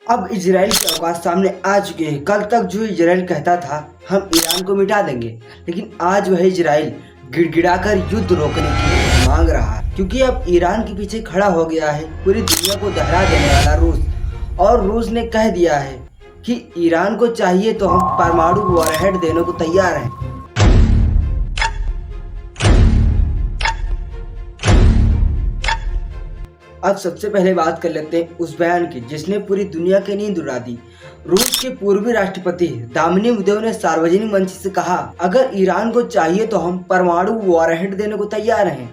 अब इजराइल के अवकाश सामने आ चुके हैं। कल तक जो इजराइल कहता था हम ईरान को मिटा देंगे, लेकिन आज वह इजराइल गिड़गिड़ाकर युद्ध रोकने की मांग रहा है, क्योंकि अब ईरान के पीछे खड़ा हो गया है पूरी दुनिया को दहला देने वाला रूस। और रूस ने कह दिया है कि ईरान को चाहिए तो हम परमाणु वॉरहेड देने को तैयार हैं। अब सबसे पहले बात कर लेते हैं उस बयान की जिसने पूरी दुनिया की नींद उड़ा दी। रूस के पूर्वी राष्ट्रपति दामनी मुदेव ने सार्वजनिक मंच से कहा, अगर ईरान को चाहिए तो हम परमाणु वॉरहेड देने को तैयार हैं।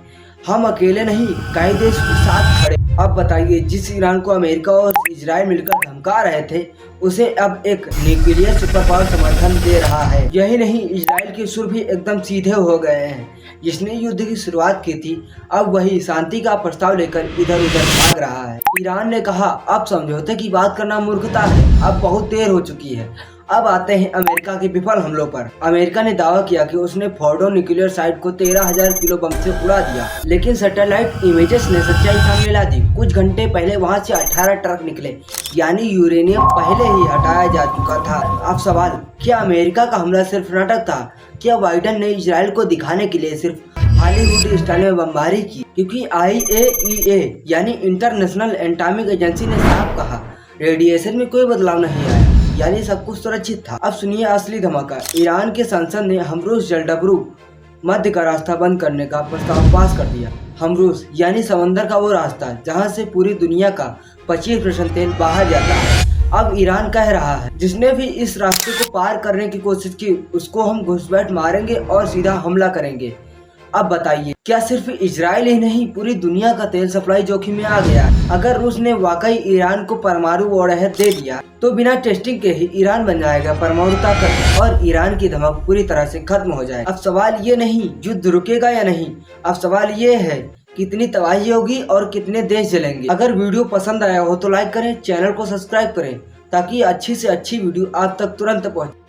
हम अकेले नहीं, कई देश के साथ खड़े। अब बताइए, जिस ईरान को अमेरिका और इजराइल मिलकर धमका रहे थे, उसे अब एक न्यूक्लियर सुपर पावर समर्थन दे रहा है। यही नहीं, इजराइल के सुर भी एकदम सीधे हो गए हैं। जिसने युद्ध की शुरुआत की थी, अब वही शांति का प्रस्ताव लेकर इधर उधर भाग रहा है। ईरान ने कहा, अब समझौते की बात करना मूर्खता है, अब बहुत देर हो चुकी है। अब आते हैं अमेरिका के विफल हमलों पर। अमेरिका ने दावा किया कि उसने फोर्डो न्यूक्लियर साइट को 13,000 किलो बम से उड़ा दिया, लेकिन सैटेलाइट इमेजेस ने सच्चाई सामने ला दी। कुछ घंटे पहले वहां से 18 ट्रक निकले, यानी यूरेनियम पहले ही हटाया जा चुका था। अब सवाल, क्या अमेरिका का हमला सिर्फ नाटक था? क्या बाइडेन ने इजराइल को दिखाने के लिए सिर्फ हॉलीवुड स्टाइल में बमबारी की? क्योंकि IAEA यानी इंटरनेशनल एटॉमिक एजेंसी ने साफ कहा, रेडिएशन में कोई बदलाव नहीं आया, यानी सब कुछ सुरक्षित था। अब सुनिए असली धमाका। ईरान के संसद ने हमरूस जलडब्रू मध्य का रास्ता बंद करने का प्रस्ताव पास कर दिया। हमरूस यानी समंदर का वो रास्ता जहां से पूरी दुनिया का 25% तेल बाहर जाता है। अब ईरान कह रहा है, जिसने भी इस रास्ते को पार करने की कोशिश की उसको हम घुसपैठ मारेंगे और सीधा हमला करेंगे। अब बताइए, क्या सिर्फ इजराइल ही नहीं, पूरी दुनिया का तेल सप्लाई जोखिम में आ गया? अगर रूस ने वाकई ईरान को परमाणु वॉरहेड दे दिया तो बिना टेस्टिंग के ही ईरान बन जाएगा परमाणु ताकत और ईरान की धमक पूरी तरह से खत्म हो जाएगी। अब सवाल ये नहीं युद्ध रुकेगा या नहीं, अब सवाल ये है कितनी तबाही होगी और कितने देश जलेंगे। अगर वीडियो पसंद आया हो तो लाइक करें, चैनल को सब्सक्राइब करें ताकि अच्छी से अच्छी वीडियो आप तक तुरंत पहुँचे।